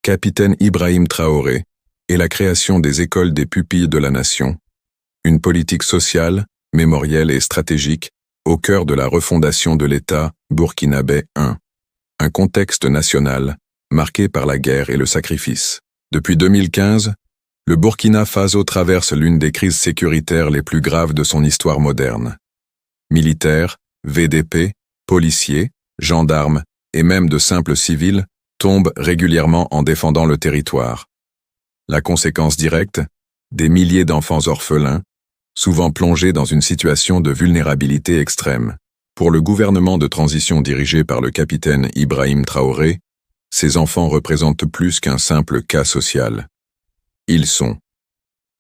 Capitaine Ibrahim Traoré et la création des écoles des pupilles de la nation, une politique sociale, mémorielle et stratégique au cœur de la refondation de l'État burkinabé 1. Un contexte national marqué par la guerre et le sacrifice. Depuis 2015, le Burkina Faso traverse l'une des crises sécuritaires les plus graves de son histoire moderne. Militaires, VDP, policiers, gendarmes et même de simples civils tombent régulièrement en défendant le territoire. La conséquence directe, des milliers d'enfants orphelins, souvent plongés dans une situation de vulnérabilité extrême. Pour le gouvernement de transition dirigé par le capitaine Ibrahim Traoré, ces enfants représentent plus qu'un simple cas social. Ils sont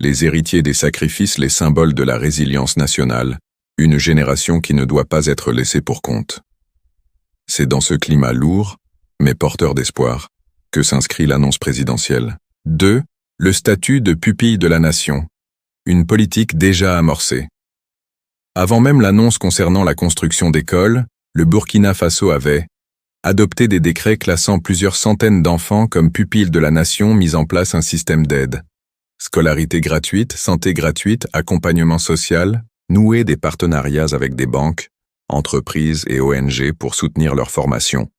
les héritiers des sacrifices, les symboles de la résilience nationale, une génération qui ne doit pas être laissée pour compte. C'est dans ce climat lourd, mais porteur d'espoir, que s'inscrit l'annonce présidentielle. 2. Le statut de pupille de la nation. Une politique déjà amorcée. Avant même l'annonce concernant la construction d'écoles, le Burkina Faso avait adopté des décrets classant plusieurs centaines d'enfants comme pupilles de la nation, mis en place un système d'aide. Scolarité gratuite, santé gratuite, accompagnement social, nouer des partenariats avec des banques, entreprises et ONG pour soutenir leur formation,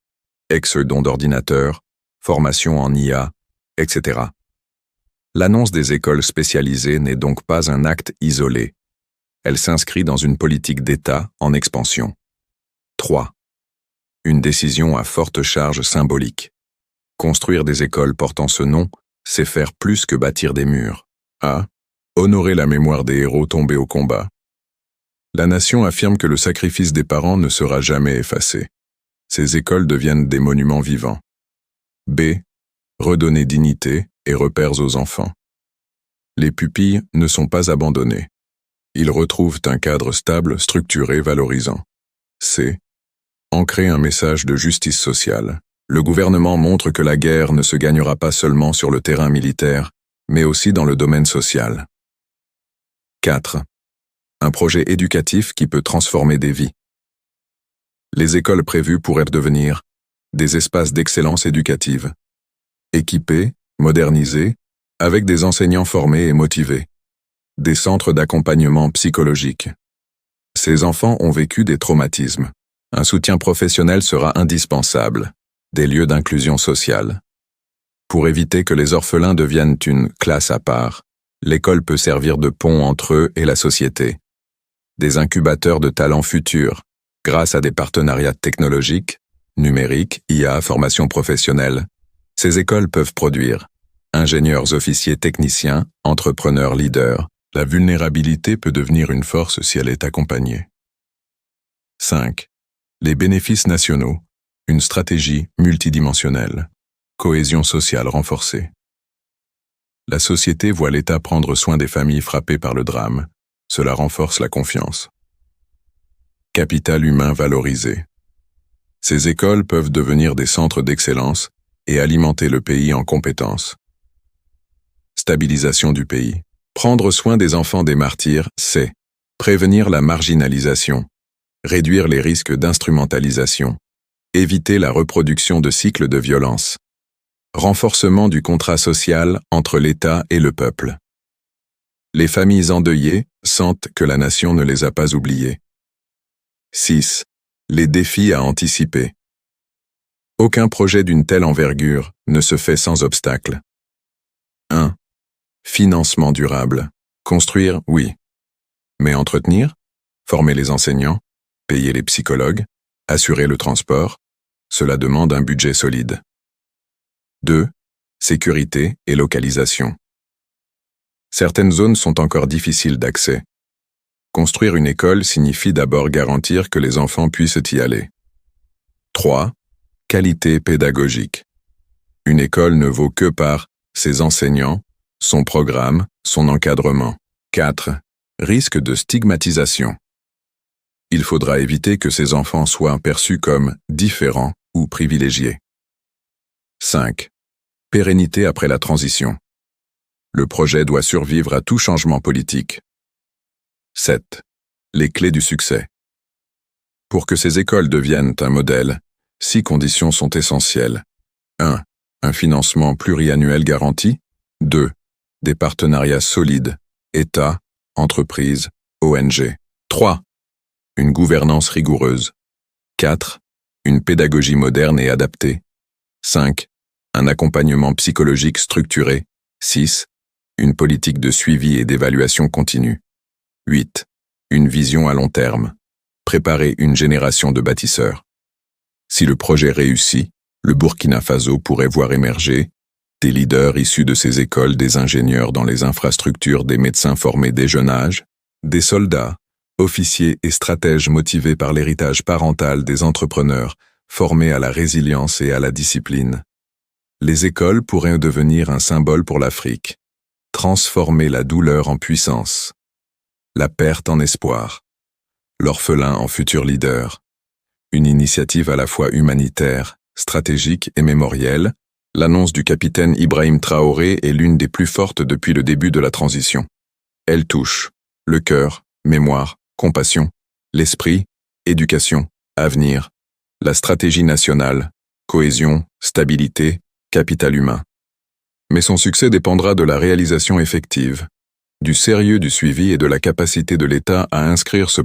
ex-dons d'ordinateurs, formation en IA, etc. L'annonce des écoles spécialisées n'est donc pas un acte isolé. Elle s'inscrit dans une politique d'État en expansion. 3. Une décision à forte charge symbolique. Construire des écoles portant ce nom, c'est faire plus que bâtir des murs. A. Honorer la mémoire des héros tombés au combat. La nation affirme que le sacrifice des parents ne sera jamais effacé. Ces écoles deviennent des monuments vivants. B. Redonner dignité et repères aux enfants. Les pupilles ne sont pas abandonnés. Ils retrouvent un cadre stable, structuré, valorisant. C. Ancrer un message de justice sociale. Le gouvernement montre que la guerre ne se gagnera pas seulement sur le terrain militaire, mais aussi dans le domaine social. 4. Un projet éducatif qui peut transformer des vies. Les écoles prévues pourraient devenir des espaces d'excellence éducative, équipés, modernisés, avec des enseignants formés et motivés, des centres d'accompagnement psychologique. Ces enfants ont vécu des traumatismes. Un soutien professionnel sera indispensable, des lieux d'inclusion sociale. Pour éviter que les orphelins deviennent une classe à part, l'école peut servir de pont entre eux et la société. Des incubateurs de talents futurs, grâce à des partenariats technologiques, numériques, IA, formation professionnelle. Ces écoles peuvent produire ingénieurs, officiers, techniciens, entrepreneurs, leaders. La vulnérabilité peut devenir une force si elle est accompagnée. 5. Les bénéfices nationaux. Une stratégie multidimensionnelle. Cohésion sociale renforcée. La société voit l'État prendre soin des familles frappées par le drame. Cela renforce la confiance. Capital humain valorisé. Ces écoles peuvent devenir des centres d'excellence et alimenter le pays en compétences. Stabilisation du pays. Prendre soin des enfants des martyrs, c'est prévenir la marginalisation, réduire les risques d'instrumentalisation, éviter la reproduction de cycles de violence, renforcement du contrat social entre l'État et le peuple. Les familles endeuillées sentent que la nation ne les a pas oubliées. 6. Les défis à anticiper. Aucun projet d'une telle envergure ne se fait sans obstacle. 1. Financement durable. Construire, oui. Mais entretenir, former les enseignants, payer les psychologues, assurer le transport, cela demande un budget solide. 2. Sécurité et localisation. Certaines zones sont encore difficiles d'accès. Construire une école signifie d'abord garantir que les enfants puissent y aller. 3. Qualité pédagogique. Une école ne vaut que par ses enseignants, son programme, son encadrement. 4. Risque de stigmatisation. Il faudra éviter que ces enfants soient perçus comme différents ou privilégiés. 5. Pérennité après la transition. Le projet doit survivre à tout changement politique. 7. Les clés du succès. Pour que ces écoles deviennent un modèle, 6 conditions sont essentielles. 1. Un financement pluriannuel garanti. 2. Des partenariats solides, État, entreprises, ONG. 3. Une gouvernance rigoureuse. 4. Une pédagogie moderne et adaptée. 5. Un accompagnement psychologique structuré. 6. Une politique de suivi et d'évaluation continue. 8. Une vision à long terme. Préparer une génération de bâtisseurs. Si le projet réussit, le Burkina Faso pourrait voir émerger des leaders issus de ces écoles, des ingénieurs dans les infrastructures, des médecins formés dès jeune âge, des soldats, officiers et stratèges motivés par l'héritage parental, des entrepreneurs formés à la résilience et à la discipline. Les écoles pourraient devenir un symbole pour l'Afrique, transformer la douleur en puissance, la perte en espoir, l'orphelin en futur leader. Une initiative à la fois humanitaire, stratégique et mémorielle, l'annonce du capitaine Ibrahim Traoré est l'une des plus fortes depuis le début de la transition. Elle touche le cœur, mémoire, compassion, l'esprit, éducation, avenir, la stratégie nationale, cohésion, stabilité, capital humain. Mais son succès dépendra de la réalisation effective, du sérieux du suivi et de la capacité de l'État à inscrire ce